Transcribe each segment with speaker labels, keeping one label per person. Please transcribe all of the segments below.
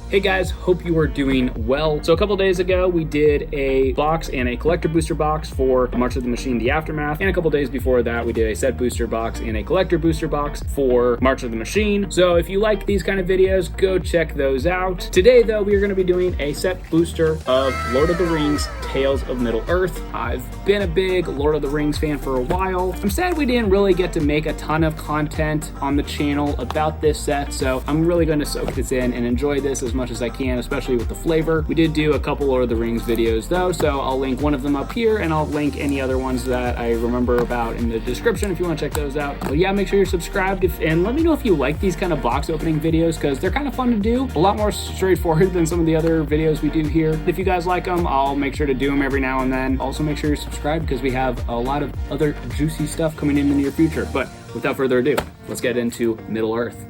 Speaker 1: Hey guys, hope you are doing well. So a couple days ago, we did a box and a collector booster box for March of the Machine, The Aftermath. And a couple days before that, we did a set booster box and a collector booster box for March of the Machine. So if you like these kind of videos, go check those out. Today though, we are going to be doing a set booster of Lord of the Rings, Tales of Middle-earth. I've been a big Lord of the Rings fan for a while. I'm sad we didn't really get to make a ton of content on the channel about this set, so I'm really going to soak this in and enjoy this as much as I can, especially with the flavor. We did do a couple Lord of the Rings videos though, so I'll link one of them up here and I'll link any other ones that I remember about in the description if you want to check those out. But yeah, make sure you're subscribed and let me know if you like these kind of box opening videos because they're kind of fun to do. A lot more straightforward than some of the other videos we do here. If you guys like them, I'll make sure to do them every now and then. Also make sure you're subscribed because we have a lot of other juicy stuff coming in the near future. But without further ado, let's get into Middle-earth.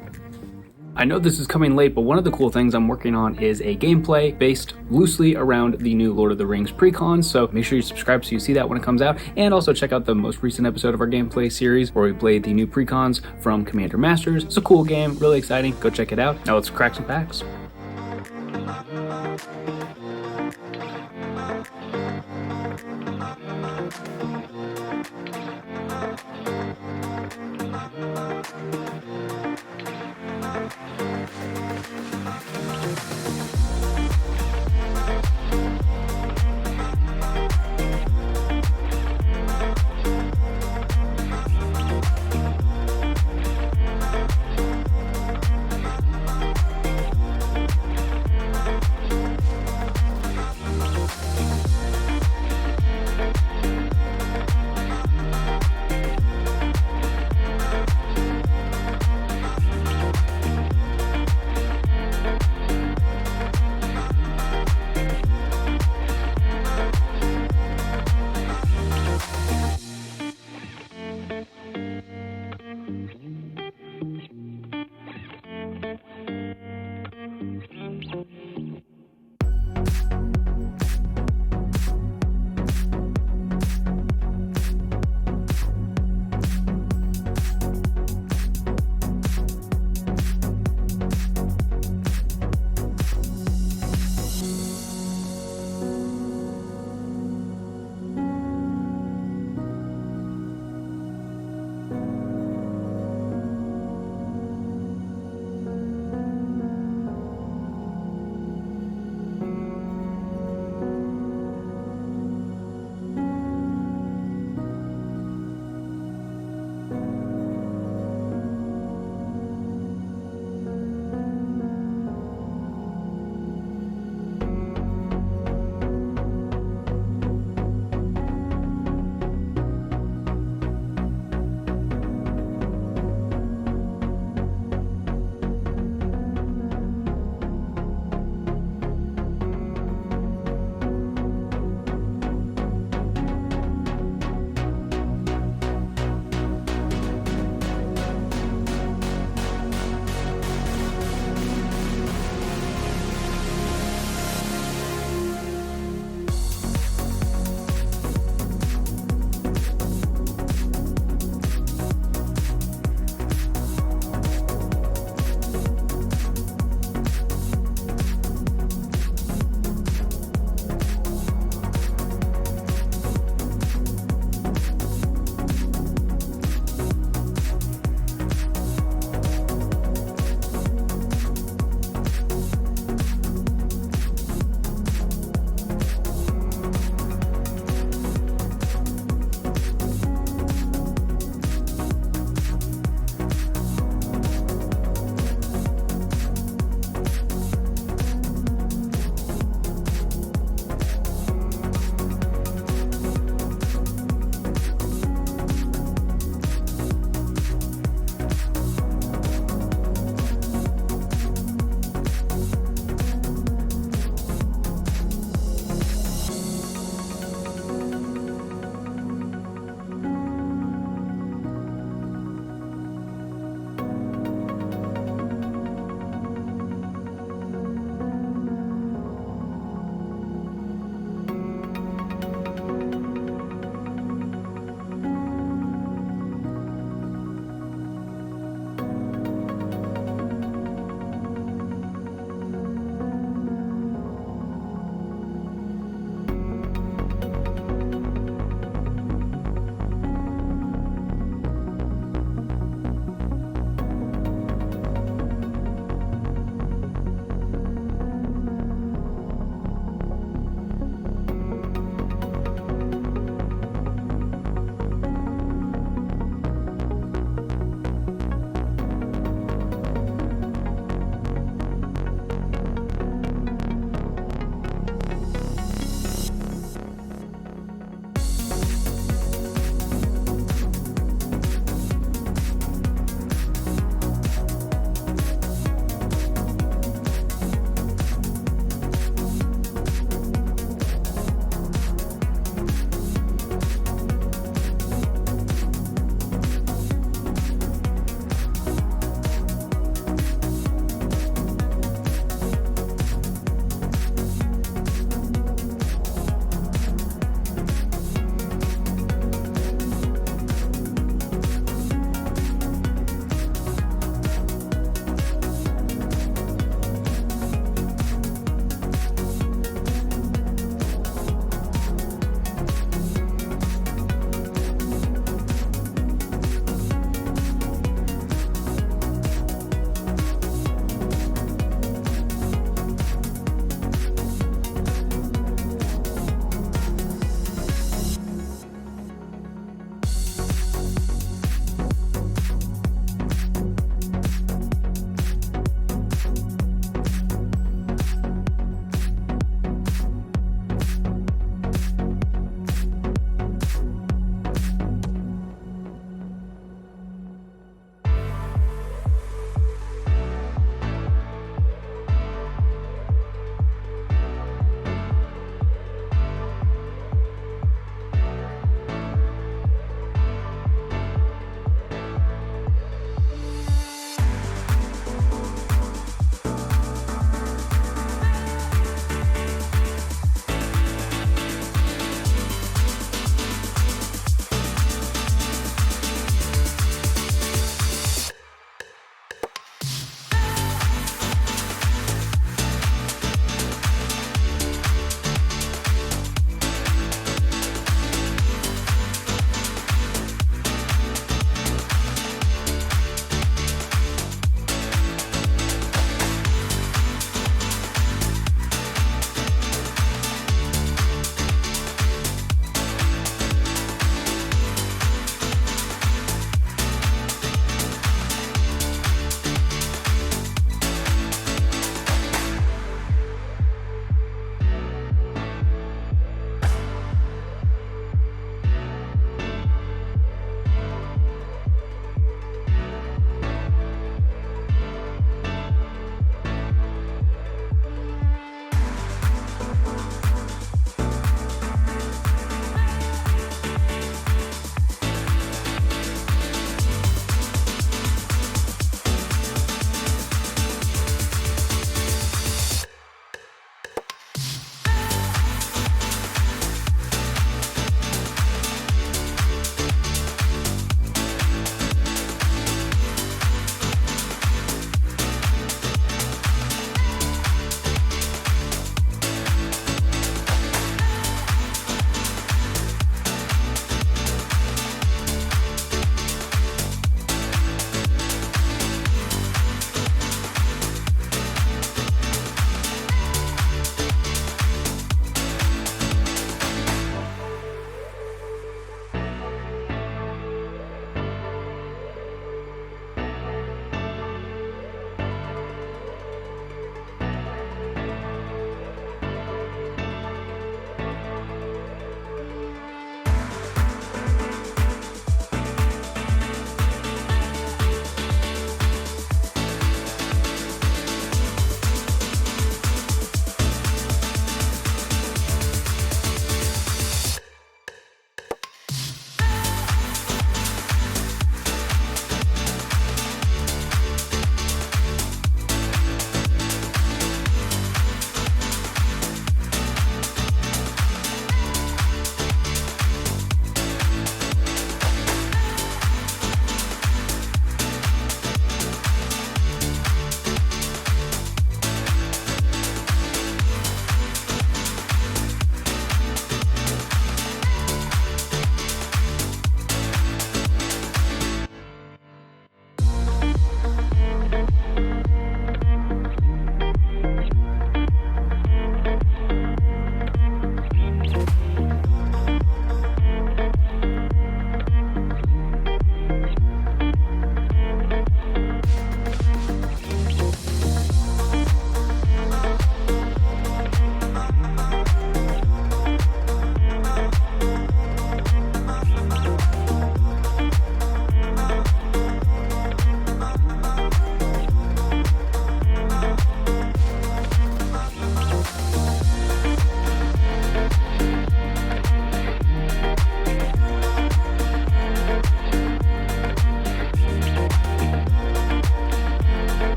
Speaker 1: I know this is coming late, but one of the cool things I'm working on is a gameplay based loosely around the new Lord of the Rings precons, so make sure you subscribe so you see that when it comes out, and also check out the most recent episode of our gameplay series where we played the new precons from Commander Masters. It's a cool game, really exciting, go check it out. Now let's crack some packs.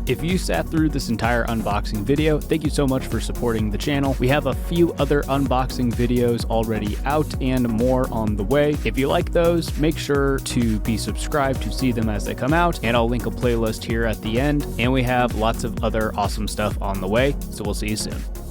Speaker 2: If you sat through this entire unboxing video, thank you so much for supporting the channel. We have a few other unboxing videos already out and more on the way. If you like those, make sure to be subscribed to see them as they come out, and I'll link a playlist here at the end. And we have lots of other awesome stuff on the way, so we'll see you soon.